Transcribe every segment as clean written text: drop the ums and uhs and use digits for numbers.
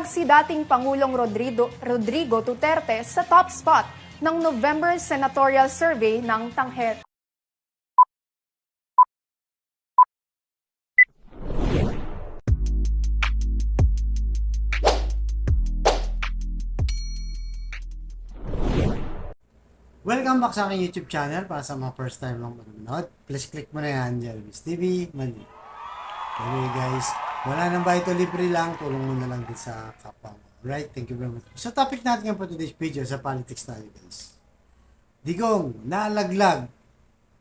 Nanatag si dating Pangulong Rodrigo Duterte sa top spot ng November Senatorial Survey ng Tangher. Welcome back sa aking YouTube channel. Para sa mga first time lang manonood, please click mo na yan, Jeremy's TV Mali. Anyway guys, wala nang ba ito, libre lang, tulong mo na lang din sa kapwa. Right, thank you very much. So topic natin ngayon po today's video, sa politics tayo guys. Digong nalaglag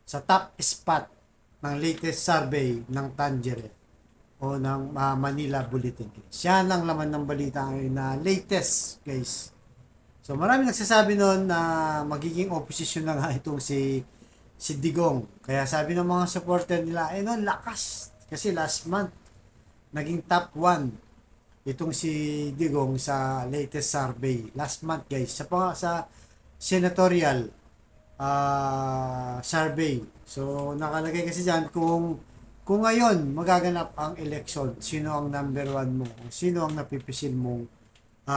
sa top spot ng latest survey ng Tangere o ng Manila Bulletin guys. Yan ang laman ng balita ngayon na latest guys. So marami nagsasabi noon na magiging opposition na nga itong si Digong. Kaya sabi ng mga supporter nila, no, lakas. Kasi last month, naging top 1 itong si Digong sa latest survey. Last month guys, sa senatorial survey. So nakalagay kasi dyan kung ngayon magaganap ang election, sino ang number 1 mo, sino ang napipisil mong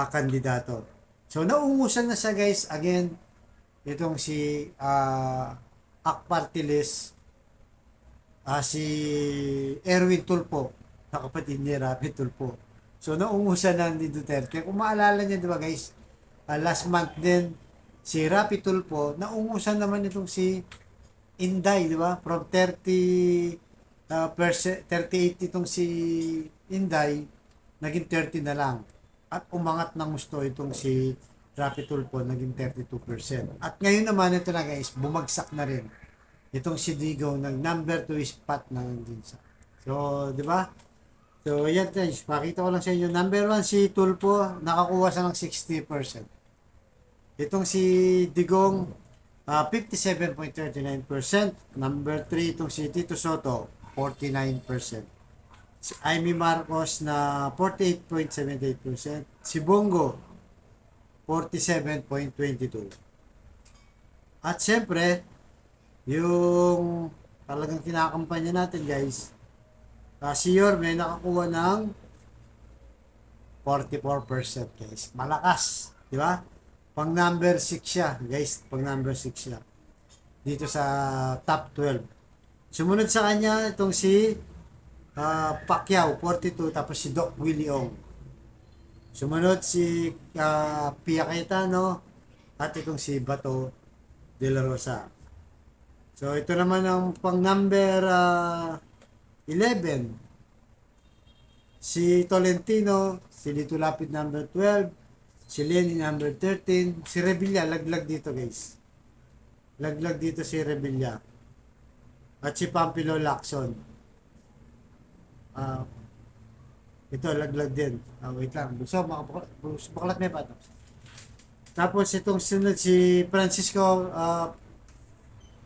kandidato. So, naungusan na siya guys, again, itong si AK Party List, si Erwin Tulfo, na kapatid ni Rapi Tulfo. So, naungusan na ni Duterte. Kung maalala niya, di ba guys, last month din, si Rapi Tulfo, naungusan naman itong si Inday, di ba? From 38 itong si Inday, naging 30 na lang. At umangat ng gusto itong si Rapi Tulfo, naging 32%. At ngayon naman ito na guys, bumagsak na rin. Itong si Digong, ng number 2 spot na nandun sa. So, di ba? So, yan guys, pakita ko lang sa inyo. Number 1 si Tulfo, nakakuha siya ng 60%. Itong si Digong, 57.39%. Number 3 itong si Tito Soto, 49%. Si Amy Marcos na 48.78%. Si Bongo, 47.22%. At syempre, yung talagang kinakampanya natin guys, si Yorme nakakuha ng 44% guys. Malakas, di ba? Pang number 6 siya guys, pang number 6 siya. Dito sa top 12. Sumunod sa kanya itong si Pacquiao, 42, tapos si Doc Willie Ong. Sumunod si Pia Cayetano at itong si Bato de la Rosa. So ito naman ang pang number 11. Si Tolentino, si Lito Lapid number 12, si Lenny number 13, si Revilla, laglag dito guys. Laglag dito si Revilla. At si Pampilo Lacson. Ito, laglag din. Wait lang. So, baklat may pato. Tapos, itong sunod si Francisco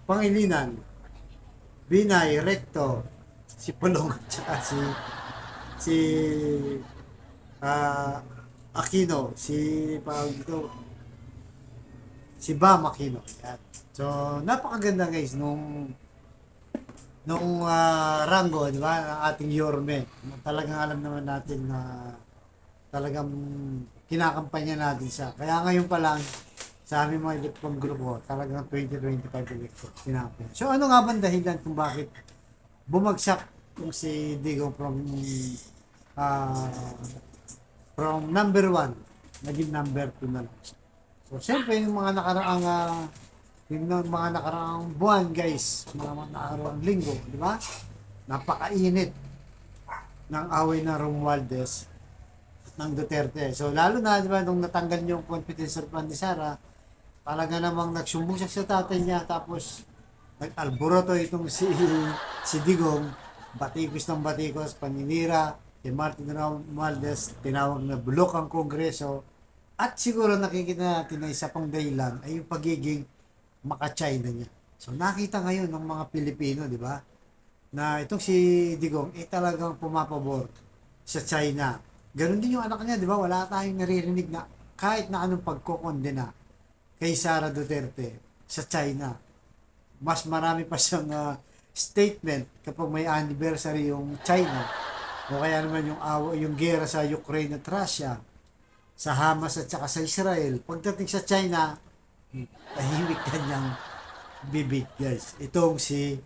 Pangilinan, Binay, Recto, si Pulong, tsaka si Aquino, si Bam Aquino. Yan. So, napakaganda guys nung Rango, di ba, ng ating Yorme. Talagang alam naman natin na talagang kinakampanya natin siya. Kaya ngayon pa lang, sa aming mga electron grupo, talagang 2025 electron kinakampanya. So ano nga ba dahilan kung bakit bumagsak yung si Digong from number 1, naging number 2 na lang. So siyempre yung mga nakaraang buwan guys, mga nakaraang linggo, di ba? Napakainit ng away ng Romualdez ng Duterte. So lalo na, di ba, nung natanggal yung confidence plan ni Sara, talaga namang nagsumbong siya sa tatay niya, tapos nag-alboroto itong si Digong, batikos ng batikos, paninira kay Martin Romualdez, tinawag na bulok ang Kongreso, at siguro nakikita natin na isa pang dahilan ay yung pagiging maka-China niya. So nakita ngayon ng mga Pilipino, di ba, na itong si Digong talagang pumapabor sa China. Ganon din yung anak niya, di ba? Wala tayong naririnig na kahit na anong pagkokondena kay Sara Duterte sa China. Mas marami pa siyang statement kapag may anniversary yung China o kaya naman yung gera sa Ukraine at Russia. sa Hamas at saka sa Israel. Pagdating sa China, tahimik kanyang bibig, guys. Itong si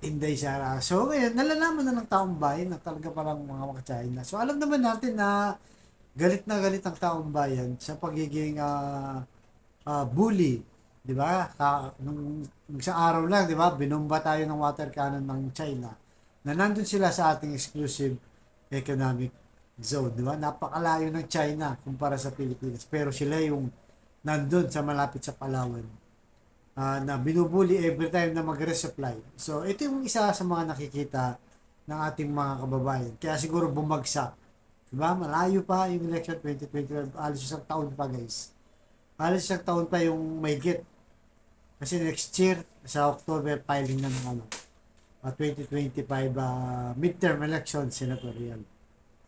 Inday Sara. So ngayon, nalalaman na ng taong bayan na talaga parang mga China. So alam naman natin na galit ang taong bayan sa pagiging bully, 'di ba? Nung sa araw lang, 'di ba? Binomba tayo ng water cannon ng China. Na nandun sila sa ating exclusive economic zone, 'di ba? Napakalayo ng China kumpara sa Pilipinas. Pero sila yung nandun sa malapit sa Palawan. Na binubuli every time na mag-resupply. So ito yung isa sa mga nakikita ng ating mga kababayan. Kaya siguro bumagsak. 'Di ba? Malayo pa yung election 2025. Alos isang taon pa, guys. Alos isang taon pa yung mahigit. Kasi next year, sa October, filing na ng 2025 midterm election senatorial.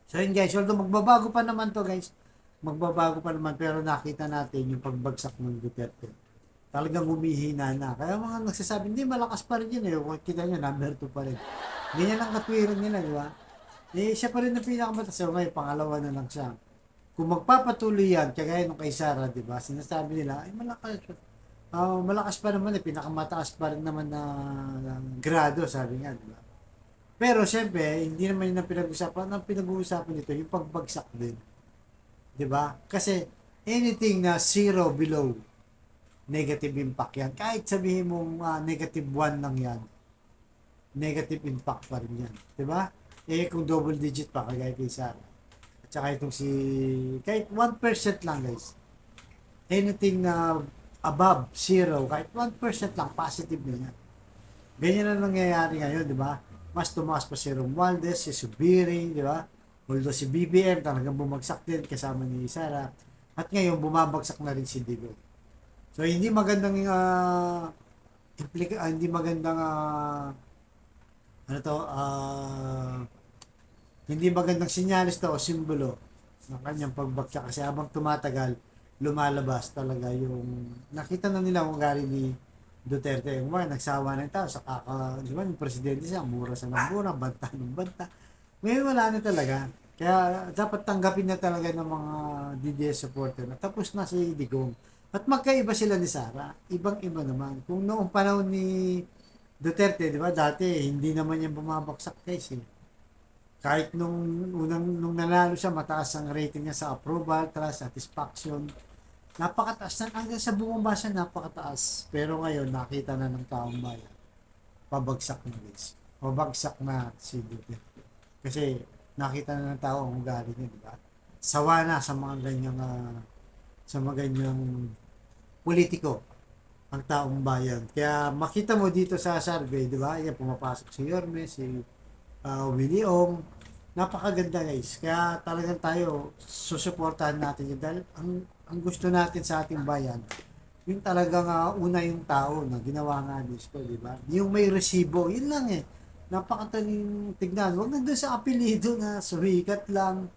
So yun, guys, although magbabago pa naman to, guys. Magbabago pa naman, pero nakita natin yung pagbagsak ng Duterte. Talagang humihina na. Kaya mga nagsasabi, hindi, malakas pa rin yun eh. Kita nyo, number 2 pa rin. Ganyan ang katwiran nila, di ba? Eh, siya pa rin ang pinakamataas. So, ngayon, pangalawa na lang siya. Kung magpapatuloy yan, kagaya nung kay Sara, di ba? Sinasabi nila, ay malakas pa naman eh. Pinakamataas pa rin naman na grado, sabi nga, di ba? Pero, syempre, hindi naman yun ang pinag-uusapan. Ang pinag-uusapan nito, yung pagbagsak din. Di ba? Kasi, anything na zero below, negative impact yan. Kahit sabihin mong negative 1 lang yan, negative impact pa rin yan. Diba? Eh, kung double digit pa, kagaya kay Sara. At saka itong kahit 1% lang, guys. Anything na above 0, kahit 1% lang, positive na yan. Ganyan na nangyayari ngayon, di ba? Mas tumaas pa si Romualdez, si Subiri, di ba? Although si BBM talagang bumagsak din kasama ni Sara. At ngayon, bumabagsak na rin si Digong. So hindi magandang hindi magandang hindi magandang sinyalis to o simbolo ng kanyang pagbagsak kasi habang tumatagal lumalabas talaga yung nakita na nila kung galing ni Duterte yung mga nagsawa na yung tao sa di ba yung presidente siya mura sa mura, banta ng banta. Ngayon wala na talaga. Kaya dapat tanggapin na talaga ng mga DDS supporter na tapos na si Digong. At magkaiba sila ni Sara. Ibang-iba naman. Kung noong panahon ni Duterte, di ba, dati, hindi naman yan bumabagsak, guys. Eh. Kahit nung nanalo siya, mataas ang rating niya sa approval, trust, satisfaction. Napakataas na. Hanggang sa bumaba siya, napakataas. Pero ngayon, nakita na ng taong bayan. Pabagsak na, guys. Pabagsak na si Duterte. Kasi, nakita na ng tao ang ugali niya, di ba? Sawa na sa mga ganyang politiko ang taong bayan. Kaya makita mo dito sa survey, di ba? Yan, pumapasok si Yorme, si Willie Ong. Napakaganda, guys. Kaya talagang tayo susuportahan natin yun dahil ang gusto natin sa ating bayan, yung talagang una yung tao na ginawa nga gusto, di ba? Yung may resibo, yun lang eh. Napakataling tignan. Huwag nandun sa apelido na sumikat lang,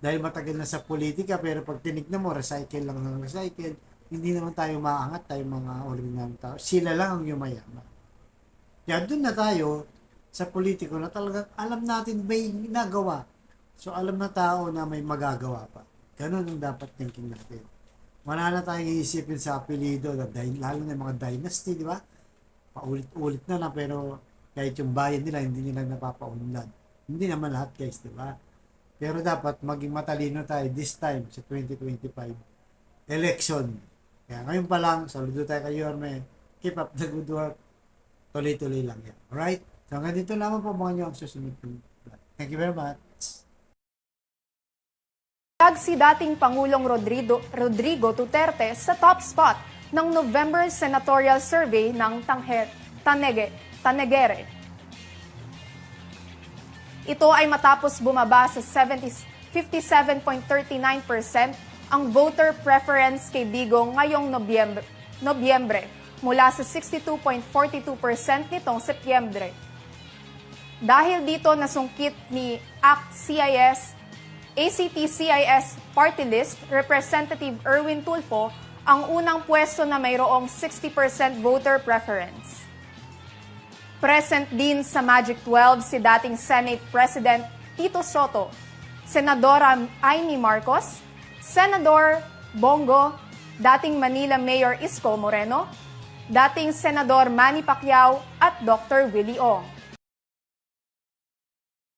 dahil matagal na sa politika, pero pag tinignan mo, recycle lang ng recycle, hindi naman tayo maangat, tayo mga ordinary tao. Sila lang ang yumayaman. Kaya doon na tayo sa politiko na talagang alam natin may ginagawa. So alam na tao na may magagawa pa. Ganun ang dapat thinking natin. Wala na tayong iisipin sa apelido, lalo na mga dynasty, di ba? Paulit-ulit na lang, pero kahit yung bayan nila, hindi nila napapaunlad. Hindi naman lahat, guys, di ba? Pero dapat maging matalino tayo this time sa 2025 election. Kaya ngayon pa lang, saludo tayo kay Yorme. Keep up the good work. Tuloy-tuloy lang yan. Alright? So hanggang dito lamang po mga nyo ang susunod. Thank you very much. Si dating Pangulong Rodrigo Duterte sa top spot ng November senatorial survey ng Tanegere. Ito ay matapos bumaba sa 57.39% ang voter preference kay Digong ngayong Nobyembre mula sa 62.42% nitong Setyembre. Dahil dito nasungkit ni ACT-CIS Party List Representative Erwin Tulfo ang unang pwesto na mayroong 60% voter preference. Present din sa Magic 12 si dating Senate President Tito Soto, Senadora Amy Marcos, Senador Bongo, dating Manila Mayor Isko Moreno, dating Senador Manny Pacquiao at Dr. Willie Ong.